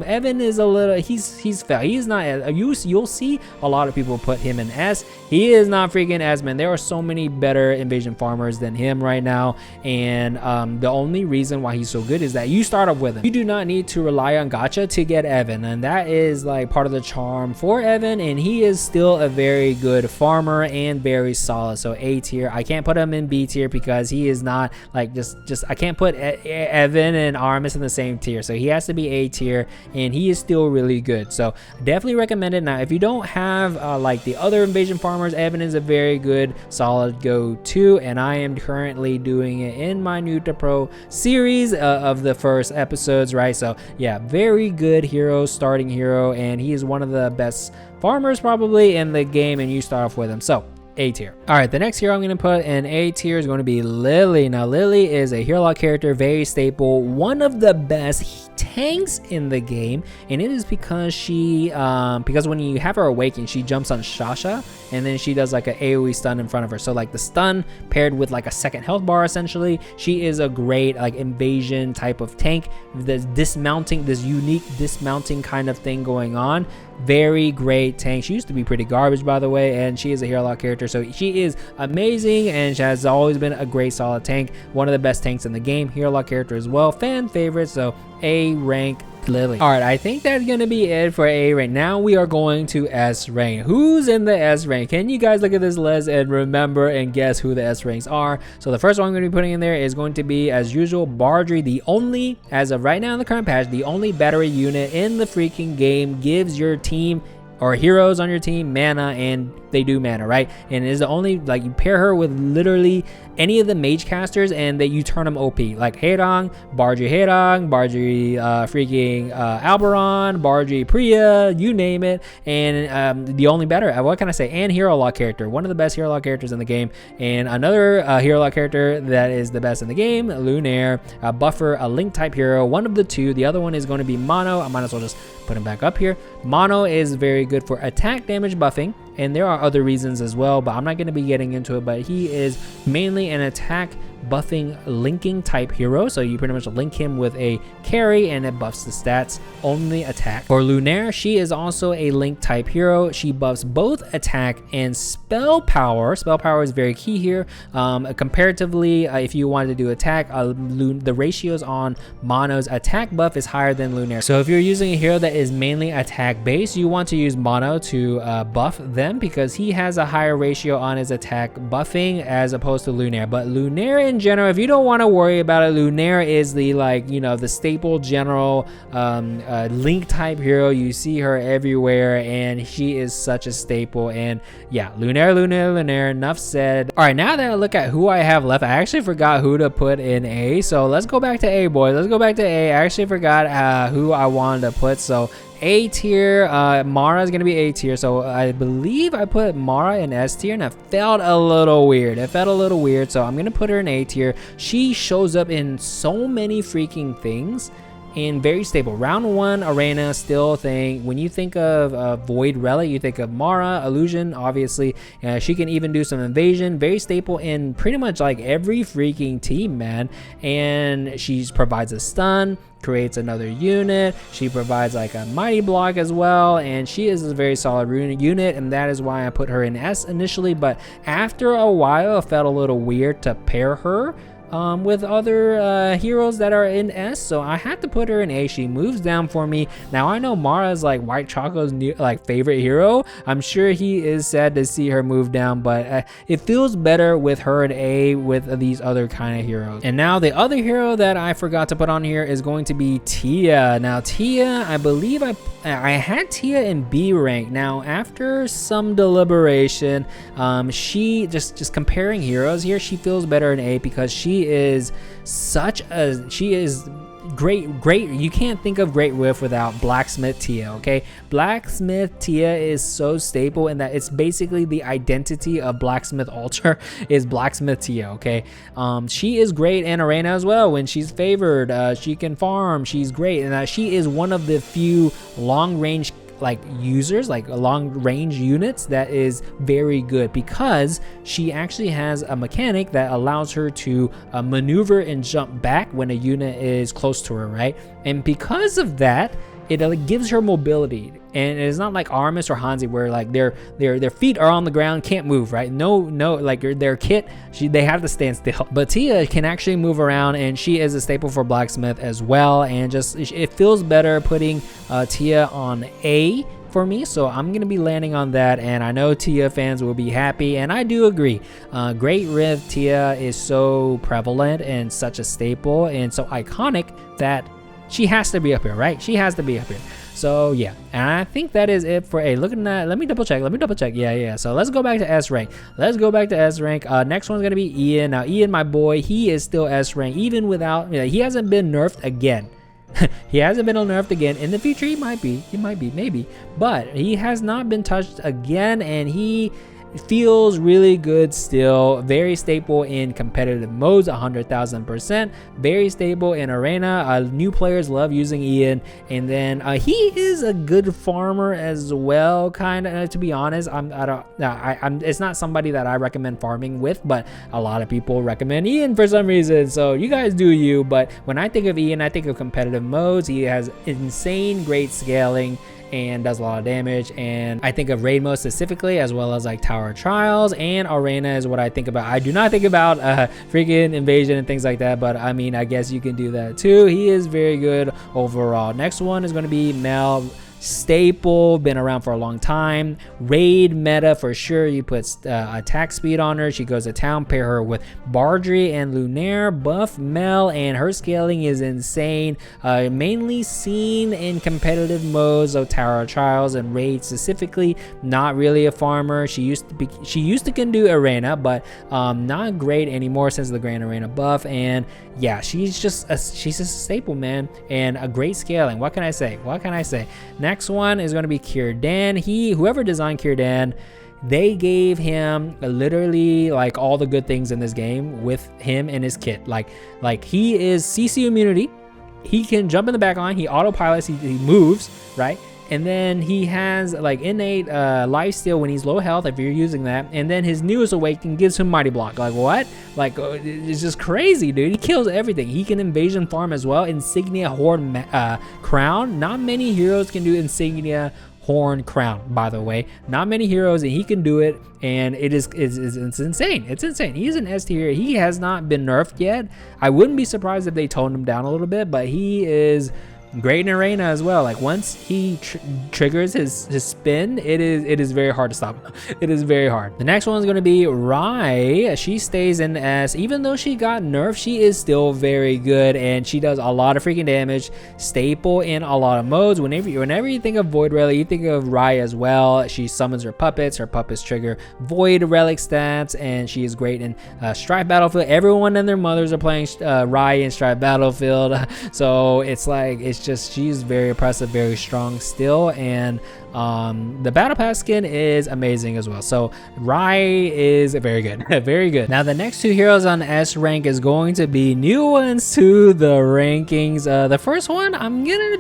Evan is a little, he's fell. He's not, you'll see a lot of people put him in S. He is not freaking S, man. There are so many better invasion farmers than him right now, and the only reason why he's so good is that you start off with him. You do not need to rely on gacha to get Evan, and that is like part of the charm for Evan, and he is still a very good farmer and very solid. So A tier. I can't put put him in B tier because he is not like just I can't put Evan and Armis in the same tier, so he has to be A tier, and he is still really good. So definitely recommend it. Now if you don't have like the other invasion farmers, Evan is a very good solid go-to, and I am currently doing it in my new to pro series of the first episodes, right? So yeah, very good hero, starting hero, and he is one of the best farmers probably in the game, and you start off with him. So A tier. All right, the next hero I'm going to put in A tier is going to be Lily. Now Lily is a hero lock character, very staple, one of the best tanks in the game, and it is because she because when you have her awaken, she jumps on Shasha, and then she does like an AoE stun in front of her. So like the stun paired with like a second health bar, essentially, she is a great like invasion type of tank. This dismounting, this unique dismounting kind of thing going on. Very great tank. She used to be pretty garbage, by the way, and she is a hero lock character, so she is amazing, and she has always been a great solid tank, one of the best tanks in the game, hero lock character as well, fan favorite. So A rank Lily. All right, I think that's gonna be it for A rank. Now we are going to S rank. Who's in the S rank? Can you guys look at this list and remember and guess who the S ranks are? So the first one I'm going to be putting in there is going to be, as usual, Bardry. The only, as of right now in the current patch, the only battery unit in the freaking game, gives your team or heroes on your team mana, and they do mana, right? And it is the only, like, you pair her with literally any of the mage casters and that you turn them OP, like Heirong, Bardry freaking Alberon, Bardry Priya, you name it. And the only better, what can I say, and hero lock character, one of the best hero lock characters in the game. And another hero lock character that is the best in the game, Lunaire, buffer, a link type hero, one of the two. The other one is going to be Mono. I might as well just put him back up here. Mono is very good for attack damage buffing, and there are other reasons as well, but I'm not going to be getting into it. But he is mainly an attack buffing linking type hero, so you pretty much link him with a carry and it buffs the stats, only attack. For Lunaire, she is also a link type hero. She buffs both attack and spell power. Spell power is very key here. Comparatively, if you wanted to do attack, the ratios on Mono's attack buff is higher than Lunaire. So if you're using a hero that is mainly attack based, you want to use Mono to buff them, because he has a higher ratio on his attack buffing as opposed to Lunaire. But Lunaire in general, if you don't want to worry about it, Lunaire is the, like, you know, the staple general link type hero. You see her everywhere, and she is such a staple. And yeah, Lunaire, enough said. All right, now that I look at who I have left, I actually forgot who to put in A. So let's go back to A, boys. Let's go back to A. I actually forgot who I wanted to put. So A tier, Mara is going to be A tier. So I believe I put Mara in S tier, and it felt a little weird. So I'm going to put her in A tier. She shows up in so many freaking things and very stable. Round 1 arena still thing. When you think of Void Relic, you think of Mara, Illusion, obviously. She can even do some invasion. Very staple in pretty much like every freaking team, man. And she provides a stun, creates another unit. She provides like a mighty block as well, and she is a very solid unit, and that is why I put her in S initially. But after a while, it felt a little weird to pair her with other heroes that are in S, so I had to put her in A. She moves down for me. Now I know Mara's like White Choco's favorite hero. I'm sure he is sad to see her move down, but it feels better with her in A with these other kind of heroes. And now the other hero that I forgot to put on here is going to be Tia. Now Tia, I believe I had Tia in B rank. Now after some deliberation, she just comparing heroes here, she feels better in A because she is great. You can't think of Great Whiff without Blacksmith Tia, okay? Blacksmith Tia is so staple in that it's basically the identity of Blacksmith Ultra is Blacksmith Tia, okay? She is great in arena as well. When she's favored, she can farm. She's great, and she is one of the few long range users, like long range units, that is very good because she actually has a mechanic that allows her to maneuver and jump back when a unit is close to her, right? And because of that, it gives her mobility. And it's not like Armis or Hanzi where like their feet are on the ground, can't move, right? No, like their kit, they have to stand still. But Tia can actually move around, and she is a staple for Blacksmith as well. And just it feels better putting Tia on A for me, so I'm gonna be landing on that, and I know Tia fans will be happy, and I do agree. Great Rift Tia is so prevalent and such a staple and so iconic that she has to be up here, right? She has to be up here. So yeah, and I think that is it for A. Look at that. Let me double check. Yeah. So let's go back to S rank. Next one's gonna be Ian. Now Ian, my boy, he is still S rank even without. He hasn't been nerfed again. He hasn't been nerfed again. In the future, he might be, maybe, but he has not been touched again, and he feels really good still. Very stable in competitive modes, 100,000%. Very stable in arena. New players love using Ian, and then he is a good farmer as well, kind of. To be honest, it's not somebody that I recommend farming with, but a lot of people recommend Ian for some reason. So you guys do you. But when I think of Ian, I think of competitive modes. He has insane great scaling and does a lot of damage, and I think of raid mode specifically, as well as like Tower Trials, and arena is what I think about. I do not think about freaking invasion and things like that, but I mean, I guess you can do that too. He is very good overall. Next one is going to be Mel. Staple, been around for a long time. Raid meta for sure. You put attack speed on her, she goes to town. Pair her with Bardry and Lunaire, buff Mel, and her scaling is insane. Mainly seen in competitive modes of Tower Trials and raid specifically. Not really a farmer. She used to can do arena, but not great anymore since the Grand Arena buff. And yeah, she's just a staple, man, and a great scaling. What can I say? Next one is going to be Kierdan. Whoever designed Kierdan, they gave him literally like all the good things in this game with him and his kit. Like he is CC immunity. He can jump in the back line. He autopilots. He moves, right? And then he has like innate life steal when he's low health, if you're using that. And then his newest awaken gives him mighty block. Like what? Like it's just crazy, dude. He kills everything. He can invasion farm as well. Insignia Horn Crown. Not many heroes can do Insignia Horn Crown, by the way. Not many heroes, and he can do it, and it's insane. It's insane. He's an S tier. He has not been nerfed yet. I wouldn't be surprised if they toned him down a little bit, but he is great in arena as well. Like once he triggers his spin, it is very hard to stop him. It is very hard. The next one is going to be Rai. She stays in S. Even though she got nerfed, she is still very good, and she does a lot of freaking damage. Staple in a lot of modes. Whenever you think of Void Relic, you think of Rai as well. She summons her puppets. Her puppets trigger Void Relic stats, and she is great in Strife Battlefield. Everyone and their mothers are playing Rai in Strife Battlefield, so she's very impressive, very strong still, and the battle pass skin is amazing as well. So Rai is very good. Very good. Now the next two heroes on S rank is going to be new ones to the rankings. The first one I'm gonna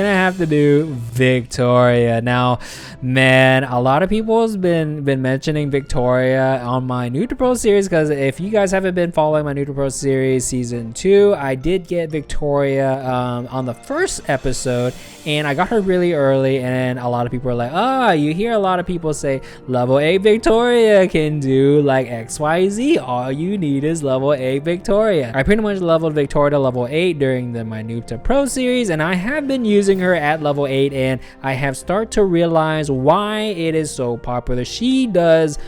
have to do Victoria. Now man, a lot of people has been mentioning Victoria on my New to Pro series, because if you guys haven't been following my New to Pro series season 2, I did get Victoria on the first episode, and I got her really early, and a lot of people are like, you hear a lot of people say level 8 Victoria can do like XYZ. All you need is level 8 Victoria. I pretty much leveled Victoria to level 8 during my Noob to Pro series, and I have been using her at level 8, and I have started to realize why it is so popular. She does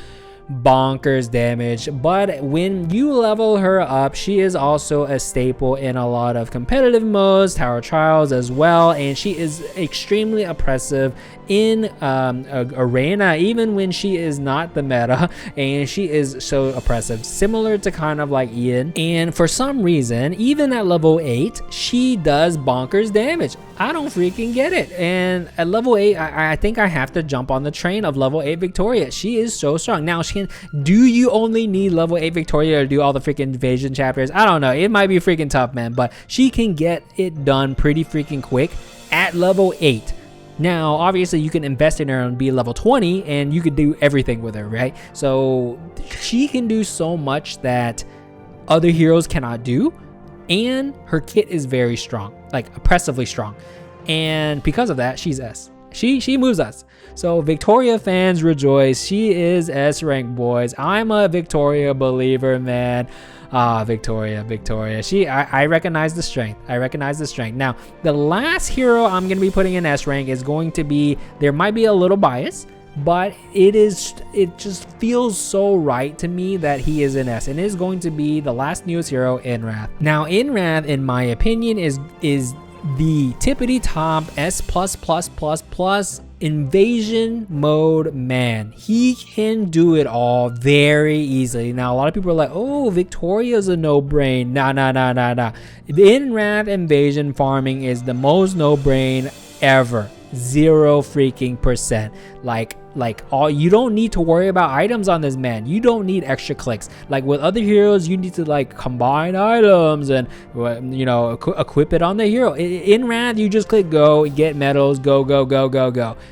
bonkers damage, but when you level her up, she is also a staple in a lot of competitive modes, Tower Trials as well, and she is extremely oppressive in arena, even when she is not the meta, and she is so oppressive, similar to kind of like Ian. And for some reason, even at level 8, she does bonkers damage. I don't freaking get it. And at level 8, I think I have to jump on the train of level 8 Victoria. She is so strong. Now, do you only need level 8 Victoria to do all the freaking invasion chapters? I don't know. It might be freaking tough, man, but she can get it done pretty freaking quick at level 8. Now, obviously, you can invest in her and be level 20, and you could do everything with her, right? So she can do so much that other heroes cannot do, and her kit is very strong, like oppressively strong. And because of that, she's S. She moves us. So Victoria fans rejoice. She is S rank, boys. I'm a Victoria believer, man. Victoria. I recognize the strength. Now, the last hero I'm going to be putting in S rank is going to be, there might be a little bias, but it just feels so right to me that he is in S, and it is going to be the last newest hero, Inrath. Now, Inrath, in my opinion, is the tippity top S+++ invasion mode man. He can do it all very easily. Now, a lot of people are like, oh, Victoria's a no-brain. Nah. Inrath invasion farming is the most no-brain ever. 0 freaking percent. Like all, you don't need to worry about items on this man. You don't need extra clicks. Like with other heroes, you need to like combine items and, you know, equip it on the hero. In Wrath, you just click go, get medals, go.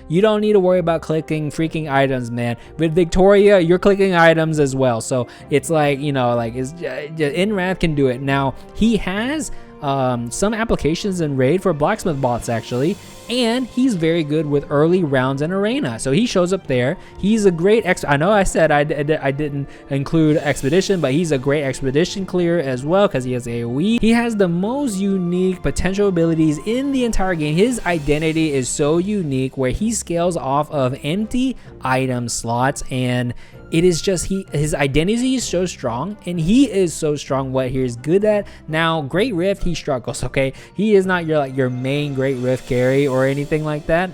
You don't need to worry about clicking freaking items, man. With Victoria, you're clicking items as well. So it's like, you know, like In Wrath can do it. Now, he has some applications in raid for blacksmith bots actually, and he's very good with early rounds in arena, so he shows up there. He's a great I know I said I didn't include expedition, but he's a great expedition clear as well because he has AoE. He has the most unique potential abilities in the entire game. His identity is so unique where he scales off of empty item slots, and it is just his identity is so strong, and he is so strong what he's good at. Now, Great Rift, he struggles, okay? He is not your main Great Rift carry or anything like that.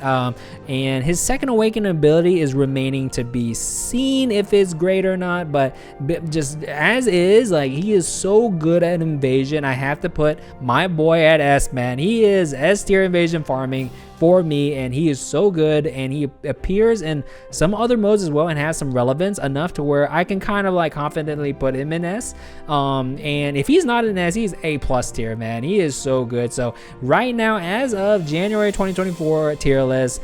And his second awakened ability is remaining to be seen if it's great or not, but just as is, like, he is so good at invasion. I have to put my boy at S, man. He is S tier invasion farming for me, and he is so good, and he appears in some other modes as well and has some relevance enough to where I can kind of like confidently put him in S. And if he's not in S, he's A+ tier, man. He is so good. So right now, as of January 2024 tier list,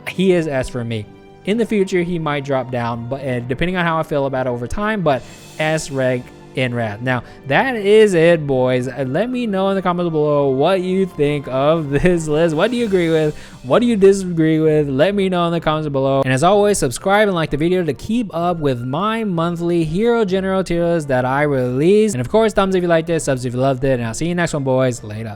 he is S for me. In the future, he might drop down, but depending on how I feel about it over time, but S rank in Wrath. Now, that is it, boys. Let me know in the comments below what you think of this list. What do you agree with? What do you disagree with? Let me know in the comments below. And as always, subscribe and like the video to keep up with my monthly hero general tier list that I release. And of course, thumbs if you liked it, subs if you loved it, and I'll see you next one, boys. Later.